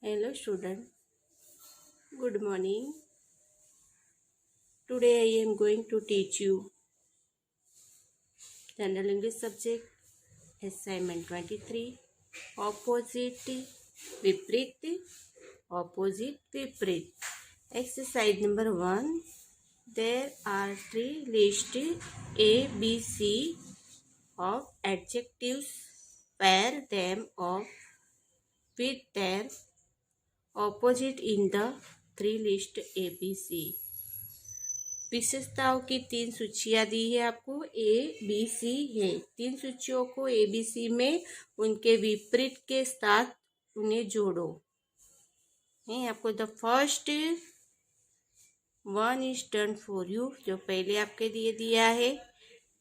Hello student, good morning. Today I am going to teach you General English subject assignment 23 opposite विपरीत exercise number 1. There are three lists A, B, C of adjectives. Pair them off with their opposite in the three list A, B, C. विशेषताओं की 3 सूचियां दी है आपको A B C है। 3 सूचियों को A B C में उनके विपरीत के साथ उन्हें जोड़ो है आपको। The first one is done for you, जो पहले आपके लिए दिया है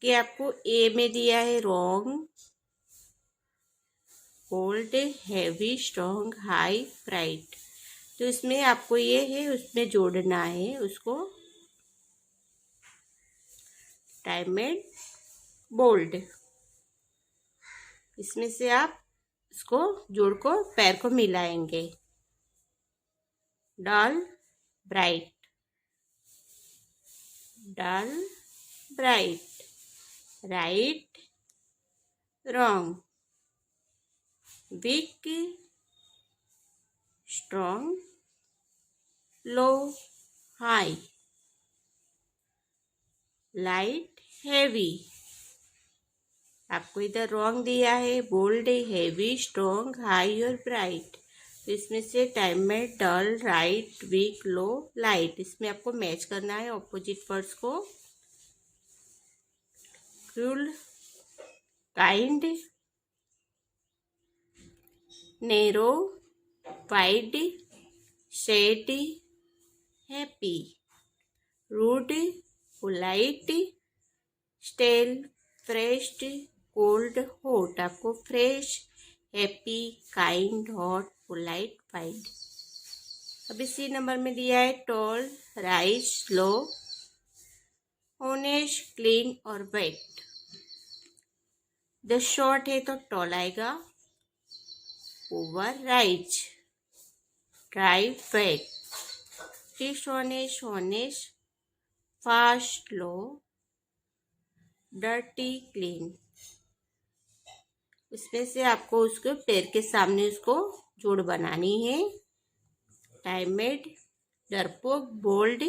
कि आपको ए में दिया है wrong, old, heavy, strong, high, bright. तो इसमें आपको ये है उसमें जोड़ना है उसको। टाइमेड, बोल्ड, इसमें से आप इसको जोड़ को पैर को मिलाएंगे। Dull, bright, dull, bright, right, wrong, weak, strong, low, high, light, heavy. आपको इधर रॉन्ग दिया है, बोल्ड, हैवी, स्ट्रॉन्ग, हाई और ब्राइट। तो इसमें से टाइम में dull, right, weak, low, light, इसमें आपको मैच करना है ऑपोजिट वर्ड्स को। Cruel, kind, narrow, wide, sad, happy, rude, polite, stale, fresh, cold, hot. आपको fresh, happy, kind, hot, polite, wide. अभी सी नंबर में दिया है toll, rise, slow, honest, clean और वेट। द शॉर्ट है तो टॉल आएगा, over, rise, dry, wet, dishonest, honest, fast, slow, dirty, clean. इसमें से आपको उसको पैर के सामने उसको जोड़ बनानी है। टाइमेड, डरपोक, बोल्ड,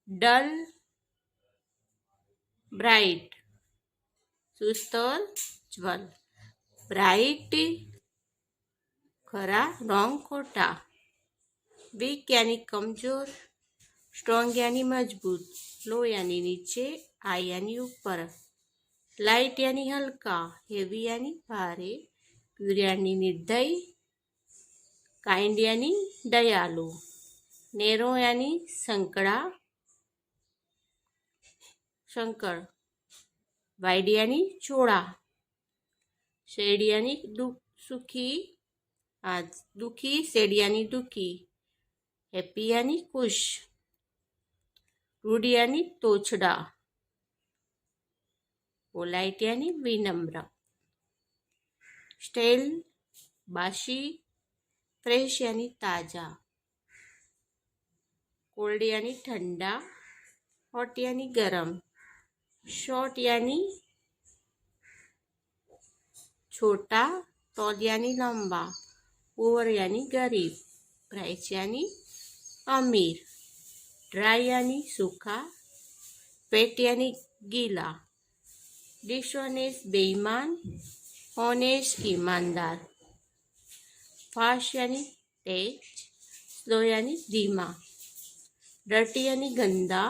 डल, ब्राइट, सुस्त और ज्वल। ब्राइट, खरा, रॉन्ग, खोटा। वीक यानी कमजोर, स्ट्रॉन्ग यानी मजबूत, लो यानी नीचे, हाई यानी ऊपर, लाइट यानी हल्का, हेवी यानी भारी, प्योर यानी निर्दयी, काइंड यानी दयालु, नैरो यानी संकड़ा, संकड़, वाइड यानी चौड़ा, शेड यानी सुखी, दुखी, शेड यानी दुखी, हैप्पी यानी खुश, रूड यानी तोछड़ा, पोलाइट यानी विनम्र, स्टेल, बासी, फ्रेश यानी ताजा, कोल्ड यानी ठंडा, हॉट यानी गरम, शॉर्ट यानी छोटा, टॉल यानी लंबा, पुअर यानी गरीब, प्राइस यानी अमीर, ड्राई यानी सूखा, वेट यानी गीला, डिसऑनेस्ट बेईमान, ऑनेस्ट ईमानदार, फास्ट यानी तेज, स्लो यानी धीमा, डर्टी यानी गंदा,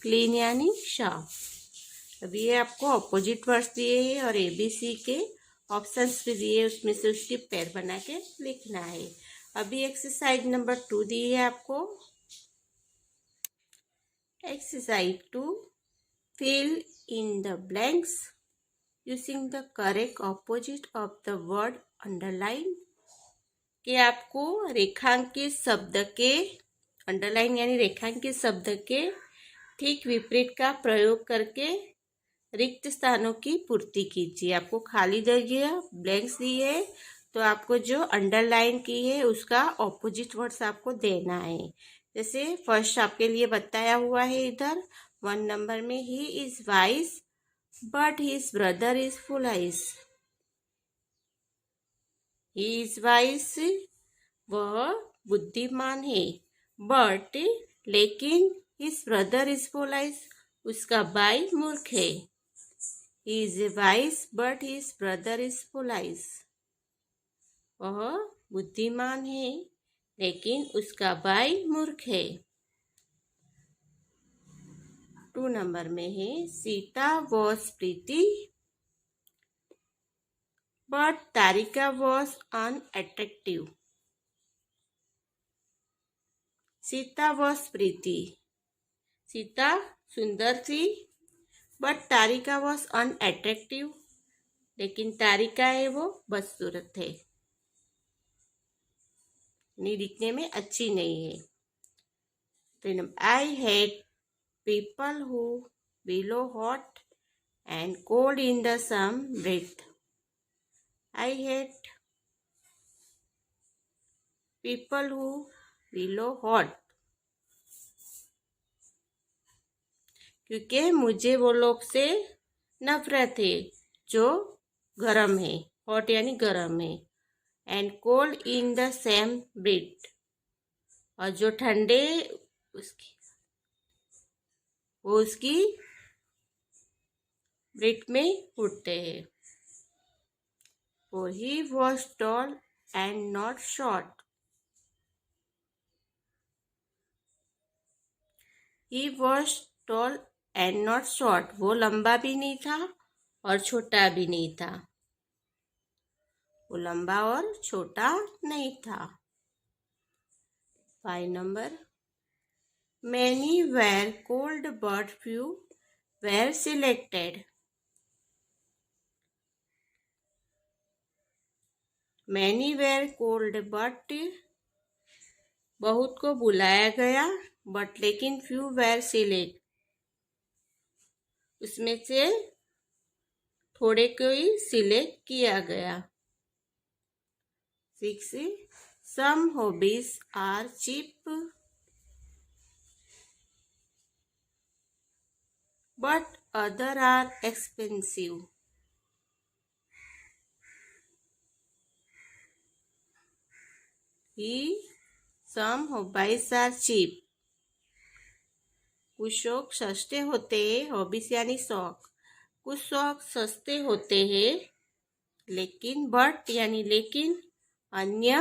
क्लीन यानी साफ। अभी ये आपको ऑपोजिट वर्ड्स दिए हैं और एबीसी के ऑप्शंस भी दिए, उसमें से उसकी पैर बना के लिखना है। अभी एक्सरसाइज नंबर 2 दी है आपको। Exercise 2, fill in the blanks using the correct opposite of the word underline. कि आपको रेखांकित शब्द के, अंडरलाइन यानी रेखांकित शब्द के ठीक विपरीत का प्रयोग करके रिक्त स्थानों की पूर्ति कीजिए। आपको खाली जगह ब्लैंक्स दी है तो आपको जो अंडरलाइन की है उसका ऑपोजिट वर्ड्स आपको देना है। जैसे फर्स्ट आपके लिए बताया हुआ है इधर 1 नंबर में, he is wise but his brother is foolish. He is wise, वह बुद्धिमान है, बट लेकिन हिज ब्रदर इज फुलाइज, उसका भाई मूर्ख है। He is wise but his brother is foolish. वह बुद्धिमान है लेकिन उसका भाई मूर्ख है। 2 नंबर में है, Sita was pretty but Tarika was unattractive. Sita was pretty, Sita सुंदर थी, बट तारिका वॉज अनअट्रैक्टिव, लेकिन तारिका है वो बदसूरत है, नहीं दिखने में अच्छी नहीं है। तो I hate people who below hot and cold in the same breath. I hate people who below hot, क्योंकि मुझे वो लोग से नफरत है जो गरम है, हॉट यानी गरम है, and cold in the same breath, और जो ठंडे उसकी वो उसकी ब्रेथ में उठते हैं। For he was tall and not short. He was tall and not short. वो लंबा भी नहीं था और छोटा भी नहीं था। वो लंबा और छोटा नहीं था। 5 number, many were called but few were selected. Many were called but बहुत को बुलाया गया, बट लेकिन few were select, उसमें से थोड़े को ही सिलेक्ट किया गया। 6, some hobbies are cheap but other are expensive. Some hobbies are cheap. कुछ शौक सस्ते होते हैं, हॉबीज यानी शौक, कुछ शौक सस्ते होते हैं, लेकिन बट यानी लेकिन, अन्य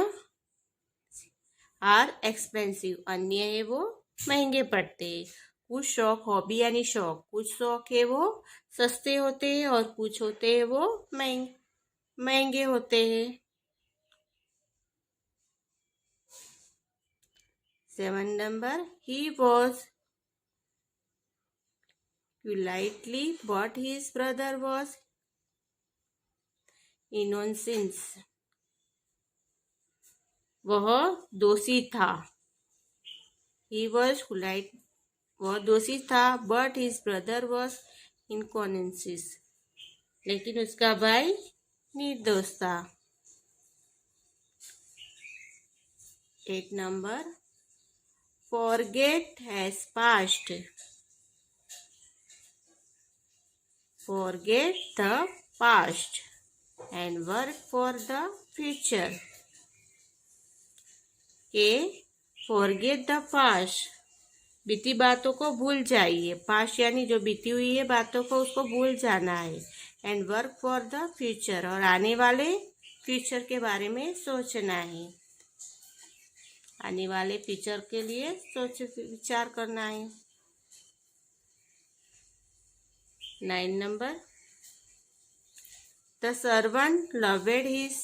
आर एक्सपेंसिव, अन्य है वो महंगे पड़ते हैं। कुछ शौक, हॉबी यानी शौक, कुछ शौक है वो सस्ते होते हैं और कुछ होते हैं वो महंगे होते हैं। 7 number, he was politely but his brother was innocent. वह दोषी था। He was polite, वह दोषी था, but his brother was innocent, लेकिन उसका भाई निर्दोष था। 8 number, forget has passed. Forget the past and work for the future. के forget the past, बीती बातों को भूल जाइए, पास्ट यानी जो बीती हुई है बातों को उसको भूल जाना है, and work for the future, और आने वाले फ्यूचर के बारे में सोचना है, आने वाले फ्यूचर के लिए सोच विचार करना है। 9 number, the servant loved his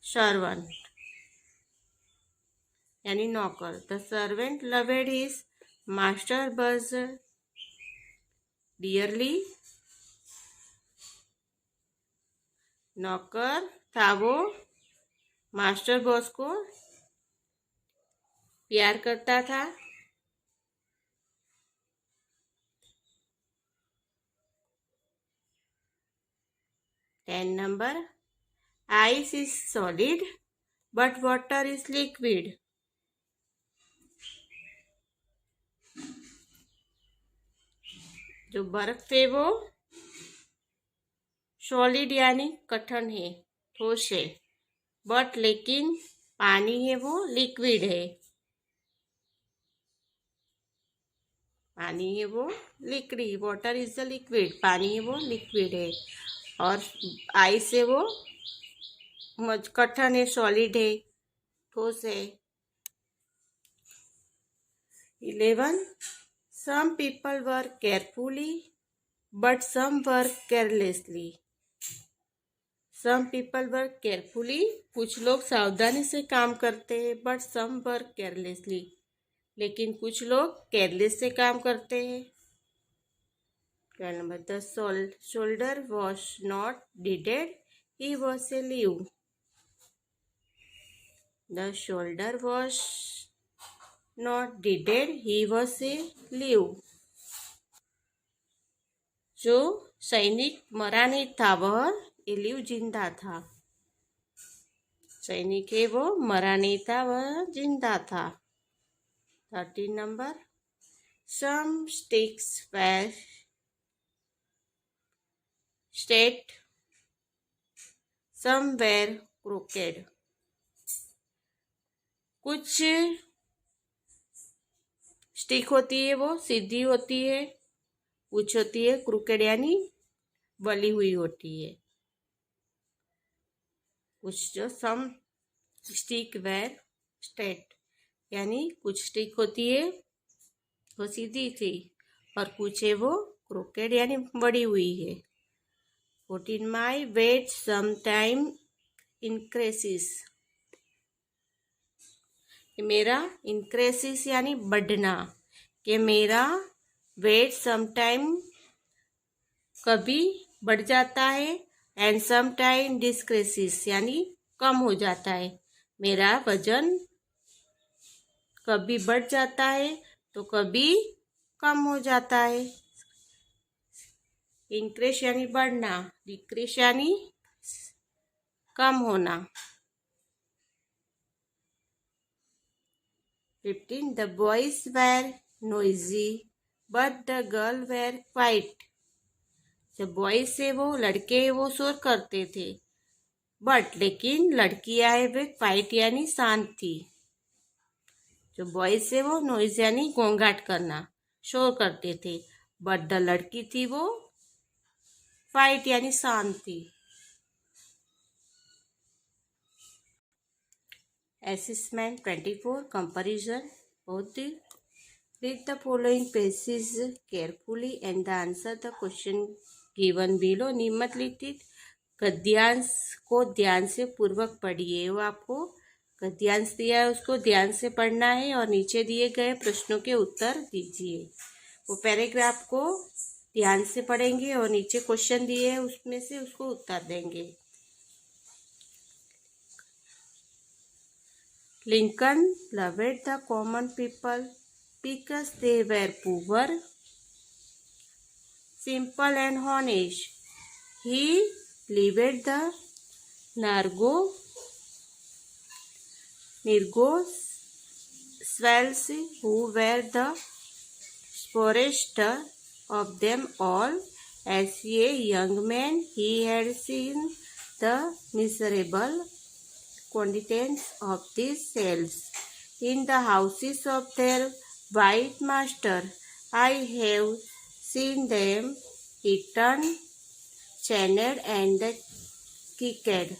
servant यानी नौकर, the servant loved his master बस डियरली, नौकर था वो मास्टर बॉस को प्यार करता था। 10 number, Ice is solid, but water is liquid. जो बर्फ है वो सॉलिड यानी कठिन है, ठोस है, बट लेकिन पानी है वो लिक्विड है। पानी है वो liquid, water is the liquid, पानी है वो लिक्विड है। और आइस है वो कठिन है, सॉलिड है, ठोस है। 11. Some people work carefully, but some work carelessly. Some people work carefully, कुछ लोग सावधानी से काम करते हैं, but some work carelessly, लेकिन कुछ लोग केयरलेस से काम करते हैं। 12 number, the soldier was not dead, he was alive. The soldier was not dead, he was alive. जो सैनिक मरा नहीं था वह एलिव जिंदा था। सैनिक है वो मरा नहीं था, वह जिंदा था। 13 number, some sticks were straight, some were crooked. कुछ स्टिक होती है वो सीधी होती है, कुछ होती है क्रूकेड यानी बली हुई होती है। कुछ जो सम स्टिक वेर स्ट्रेट यानी कुछ स्टिक होती है वो सीधी थी और कुछ है वो क्रूकेड यानी बड़ी हुई है। 14 माई वेट समटाइम इंक्रेसिस, मेरा इंक्रेसिस यानी बढ़ना, कि मेरा वेट समटाइम कभी बढ़ जाता है, एंड समटाइम डिस्क्रेसिस यानी कम हो जाता है। मेरा वजन कभी बढ़ जाता है तो कभी कम हो जाता है। इंक्रेस यानी बढ़ना, डिक्रीस यानी कम होना। 15 the boys were noisy but the girl were quiet. जब बॉयज से वो लड़के वो शोर करते थे, बट लेकिन लड़कियां है वे क्वाइट यानी शांत थी। जो बॉयज से वो नॉइज यानी गोंगाट करना, शोर करते थे, बट द लड़की थी वो क्वाइट यानी शांत थी। Assessment 24 comparison. Both read the following passages carefully and answer the question given below. निम्नलिखित गद्यांश को ध्यान से पूर्वक पढ़िए। वो आपको गद्यांश दिया है उसको ध्यान से पढ़ना है और नीचे दिए गए प्रश्नों के उत्तर दीजिए। वो पैराग्राफ को ध्यान से पढ़ेंगे और नीचे क्वेश्चन दिए हैं उसमें से उसको उत्तर देंगे। Lincoln loved the common people because they were poor, simple and honest. He lived the Nirgos swells who were the poorest of them all. As a young man, he had seen the miserable contents of these cells in the houses of their white master. I have seen them eaten, chained, and kicked.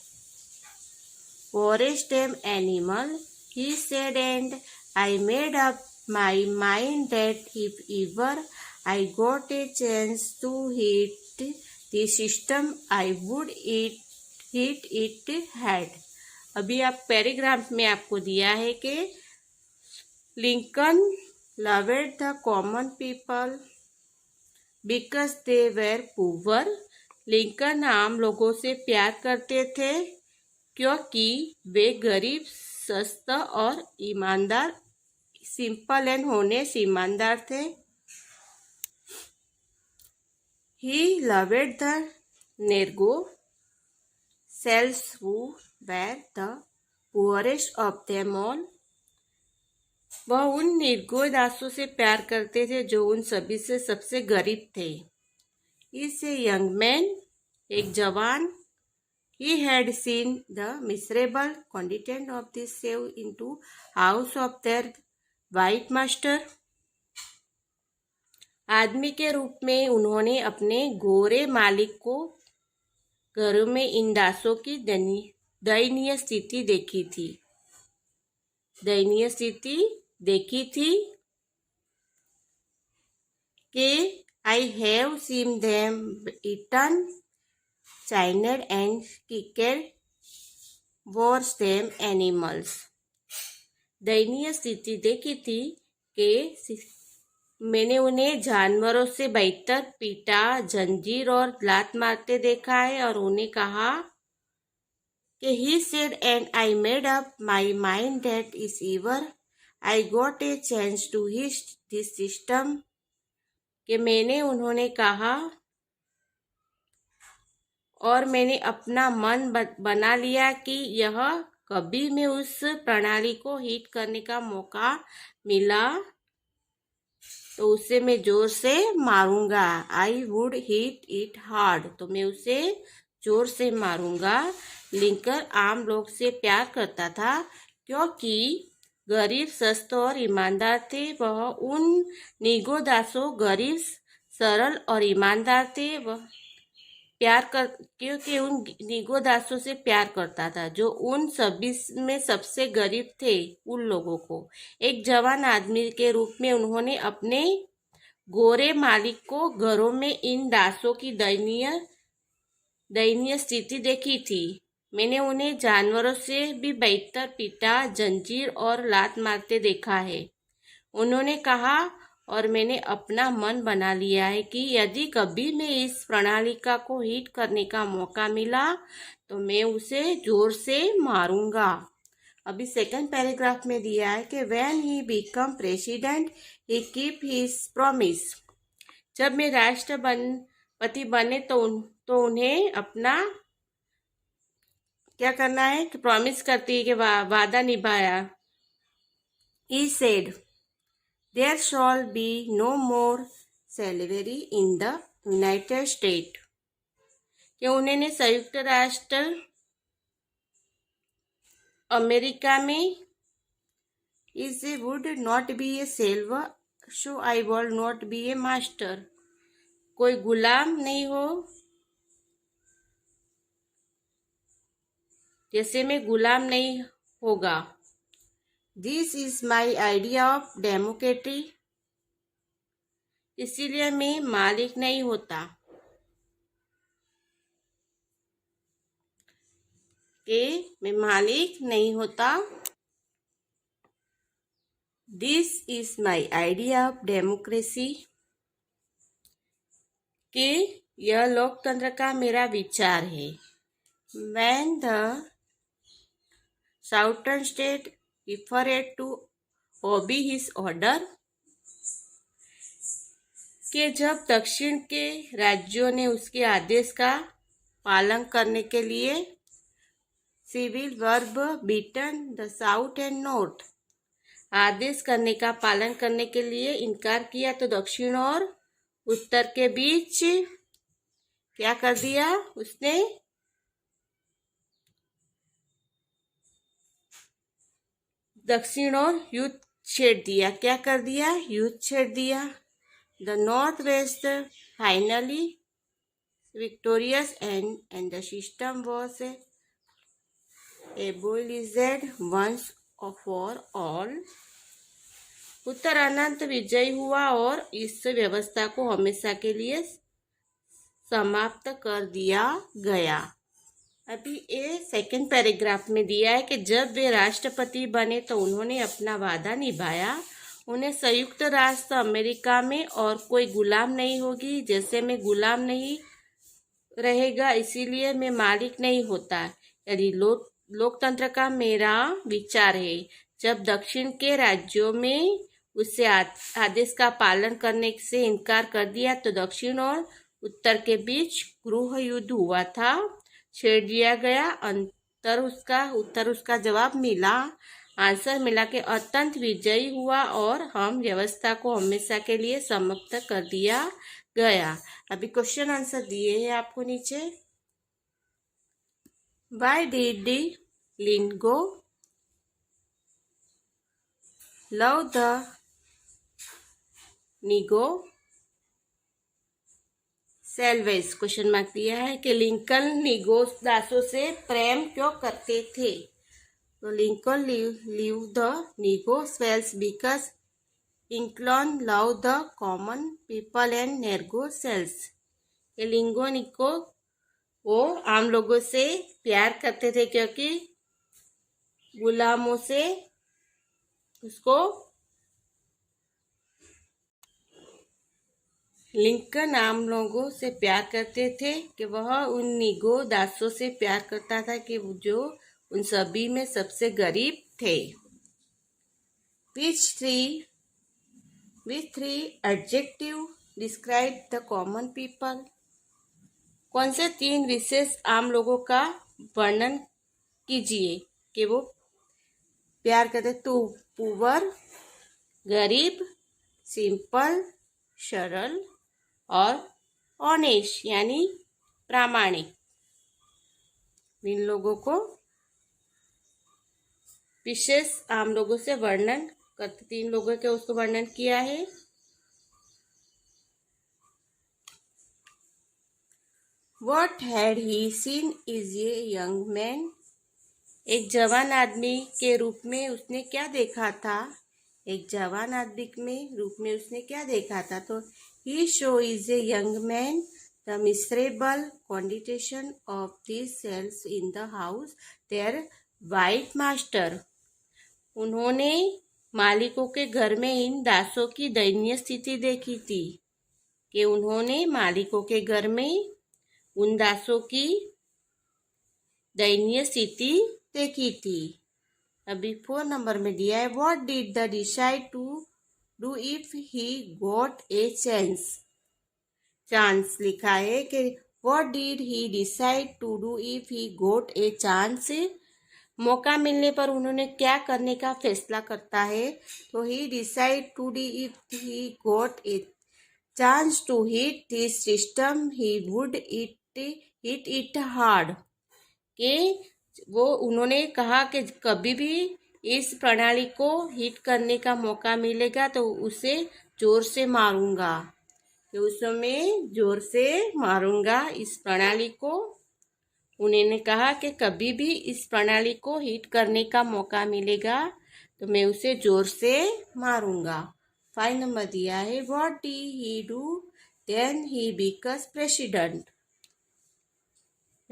Poorest damn animal, he said, and I made up my mind that if ever I got a chance to hit the system, I would hit it hard. अभी आप paragraph में आपको दिया है कि Lincoln loved the common people because they were poor. Lincoln आम लोगों से प्यार करते थे क्योंकि वे गरीब, सस्ता और ईमानदार, सिंपल एंड होने से ईमानदार थे। ही लव्ड द नेर्गो cells who were the poorest of them all. वह उन निर्गुण दासों से प्यार करते थे जो उन सभी से सबसे गरीब थे. Is a young man, एक जवान. He had seen the miserable condition of this slave into house of their white master. आदमी के रूप में उन्होंने अपने गोरे मालिक को घरों में इन दासों की दयनीय स्थिति देखी थी. दयनीय स्थिति देखी थी कि I have seen them eaten, chained and kicked worse than animals. दयनीय स्थिति देखी थी कि मैंने उन्हें जानवरों से बेहतर पीटा, जंजीर और लात मारते देखा है. और उन्हें कहा कि he said and I made up my mind that is ever I got a chance to hit this system. कि उन्होंने कहा और मैंने अपना मन बना लिया कि यह कभी मैं उस प्रणाली को हिट करने का मौका मिला तो उसे मैं जोर से मारूंगा. I would hit it hard. तो मैं उसे जोर से मारूंगा. लिंकन आम लोग से प्यार करता था क्योंकि गरीब, सस्त और ईमानदार थे. वह उन निगो दासों, गरीब, सरल और ईमानदार थे. वह क्योंकि उन निगो दासों से प्यार करता था जो उन सभी में सबसे गरीब थे. उन लोगों को एक जवान आदमी के रूप में उन्होंने अपने गोरे मालिक को घरों में इन दासों की दयनीय स्थिति देखी थी. मैंने उन्हें जानवरों से भी बेहतर पीटा, जंजीर और लात मारते देखा है. उन्होंने कहा और मैंने अपना मन बना लिया है कि यदि कभी मैं इस प्रणालिका को हिट करने का मौका मिला तो मैं उसे जोर से मारूंगा. अभी सेकंड पैराग्राफ में दिया है कि when he become president he keep his promise. जब मैं राष्ट्रपति बने तो उन्हें अपना क्या करना है कि प्रॉमिस करती है कि वादा निभाया. He said, there shall be no more slavery in the United States. कि उन्होंने संयुक्त राष्ट्र अमेरिका में is a would not be a slave, so I will not be a master. कोई गुलाम नहीं हो जैसे मैं गुलाम नहीं होगा. This is my idea of democracy. इसीलिए मैं मालिक नहीं होता. कि मैं मालिक नहीं होता. This is my idea of democracy. कि यह लोकतंत्र का मेरा विचार है. When the Southern state referred to obey his order. कि जब दक्षिण के राज्यों ने उसके आदेश का पालन करने के लिए civil war between the south and north. आदेश करने का पालन करने के लिए इनकार किया तो दक्षिण और उत्तर के बीच क्या कर दिया उसने. दक्षिण और युद्ध छेड़ दिया. क्या कर दिया. युद्ध छेड़ दिया. The north west finally victorious and the system was abolished once for all. उत्तर अनंत विजय हुआ और इस व्यवस्था को हमेशा के लिए समाप्त कर दिया गया. अभी ये सेकंड पैराग्राफ में दिया है कि जब वे राष्ट्रपति बने तो उन्होंने अपना वादा निभाया. उन्हें संयुक्त राष्ट्र अमेरिका में और कोई गुलाम नहीं होगी जैसे मैं गुलाम नहीं रहेगा. इसीलिए मैं मालिक नहीं होता. यदि लोकतंत्र का मेरा विचार है. जब दक्षिण के राज्यों में उससे आदेश का पालन करने से इनकार कर दिया तो दक्षिण और उत्तर के बीच गृह युद्ध हुआ था. छेड़ दिया गया। उत्तर उसका जवाब मिला, आंसर मिला कि अत्यंत विजयी हुआ और हम व्यवस्था को हमेशा के लिए समाप्त कर दिया गया। अभी क्वेश्चन आंसर दिए हैं आपको नीचे। Why did the Lingo love the Nego salvage? Question mark दिया है कि लिंकन निगो दासों से प्रेम क्यों करते थे? तो Lincoln live the negro cells because Lincoln love the common people and नेर्गो सेल्स। ये लिंगो निको वो आम लोगों से प्यार करते थे क्योंकि गुलामों से उसको लिंकन आम लोगों से प्यार करते थे कि वह उन निगो दासों से प्यार करता था कि जो उन सभी में सबसे गरीब थे। Which three adjective describe the common people? कौन से 3 विशेष आम लोगों का वर्णन कीजिए कि वो प्यार करते? तो पुअर गरीब, सिंपल सरल और ऑनेस्ट यानी प्रामाणिक। इन लोगों को विशेष आम लोगों से वर्णन करते 3 लोगों के उसको वर्णन किया है। What had he seen is a young man? एक जवान आदमी के रूप में उसने क्या देखा था? एक जवान आदमी में रूप में उसने क्या देखा था? तो he show is a young man. The miserable condition of these cells in the house their white master. उन्होंने मालिकों के घर में इन दासों की दयनीय स्थिति देखी थी कि उन्होंने मालिकों के घर में उन दासों की दयनीय स्थिति देखी थी। अभी 4 नंबर में दिया है what did the decide to do if he got a chance लिखा है कि what did he decide to do if he got a chance. मौका मिलने पर उन्होंने क्या करने का फैसला करता है? तो he decide to do if he got a chance to hit this system he would hit it hard. कि वो उन्होंने कहा कि कभी भी इस प्रणाली को हिट करने का मौका मिलेगा तो उसे जोर से मारूंगा, कि उस समय जोर से मारूंगा इस प्रणाली को। उन्होंने कहा कि कभी भी इस प्रणाली को हिट करने का मौका मिलेगा तो मैं उसे जोर से मारूंगा। 5 नंबर दिया है what did he do then he becomes president.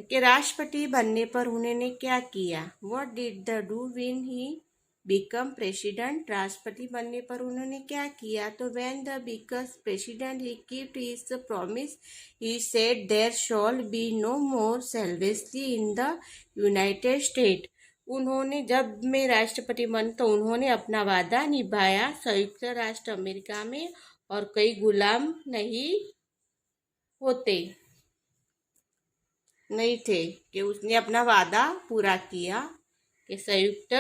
कि राष्ट्रपति बनने पर उन्होंने क्या किया? What did the do when he become president. राष्ट्रपति बनने पर उन्होंने क्या किया? तो when the becomes president he kept his promise he said there shall be no more slavery in the United State. उन्होंने जब मैं राष्ट्रपति बन तो उन्होंने अपना वादा निभाया संयुक्त राष्ट्र अमेरिका में और कई गुलाम नहीं थे, कि उसने अपना वादा पूरा किया कि संयुक्त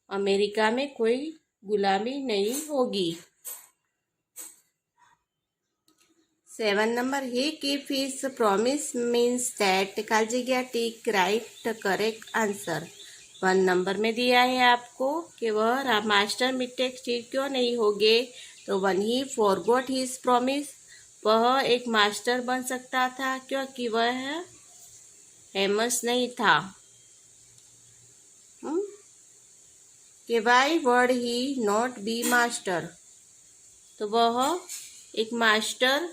अमेरिका में कोई गुलामी नहीं होगी। 7 number he keep his promise means that खाली जगह टिक राइट करेक्ट आंसर। 1 नंबर में दिया है आपको कि वह मास्टर मिस्टेक ठीक क्यों नहीं होगे? तो 1 ही फॉरगॉट हिज प्रॉमिस। वह एक मास्टर बन सकता था क्योंकि वह फेमस नहीं था। कि why would he not be master. तो वह एक मास्टर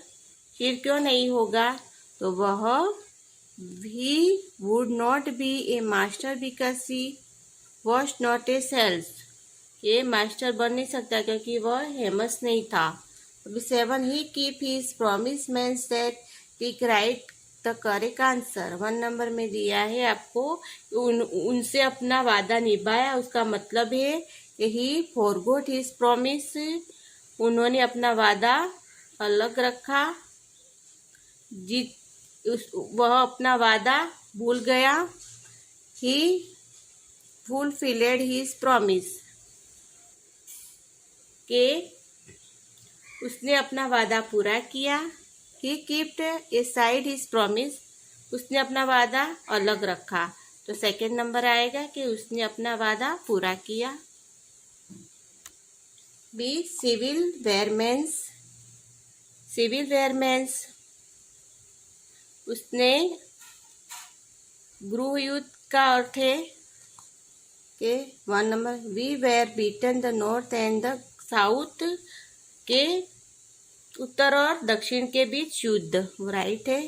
फिर क्यों नहीं होगा? तो वह he would not be a master because he was not a sales. ये मास्टर बन नहीं सकता क्योंकि वह फेमस नहीं था। अभी 7 he keep his promise means that tick right the correct answer. 1 number में दिया है आपको उनसे अपना वादा निभाया, उसका मतलब है कि ही फॉरगॉट हिज प्रॉमिस। उन्होंने अपना वादा अलग रखा, वह अपना वादा भूल गया। ही फुलफिल्ड हिज प्रॉमिस, के उसने अपना वादा पूरा किया। ही कीप्ड असाइड हिज प्रॉमिस, उसने अपना वादा अलग रखा। तो सेकंड नंबर आएगा कि उसने अपना वादा पूरा किया। B civil war means, civil war means उसने गृह युद्ध का अर्थ है कि 1 number we were between the north and the south, के उत्तर और दक्षिण के बीच युद्ध, राइट है।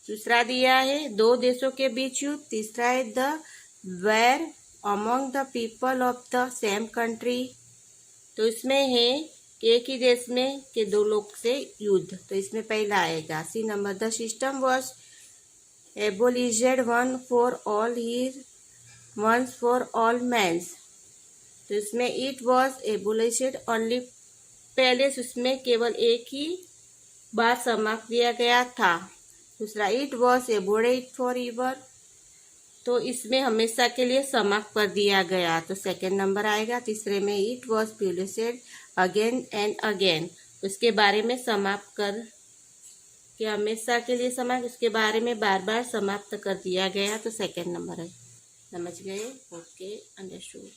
दूसरा दिया है 2 देशों के बीच युद्ध। तीसरा है the war among the people of the same country, तो इसमें है कि एक ही देश में के 2 लोग से युद्ध, तो इसमें पहला आएगा। C number the system was abolished one for all here once for all means, तो इसमें इट वॉज एबोलिश्ड ओनली, पहले उसमें केवल एक ही बार समाप्त दिया गया था। दूसरा इट वॉज एबोर्डेड फॉर एवर, तो इसमें हमेशा के लिए समाप्त कर दिया गया, तो सेकंड नंबर आएगा। तीसरे में it was published again and again, उसके बारे में समाप्त कर कि हमेशा के लिए समाप्त, उसके बारे में बार बार समाप्त कर दिया गया, तो सेकंड नंबर है। समझ गए? Okay, understood.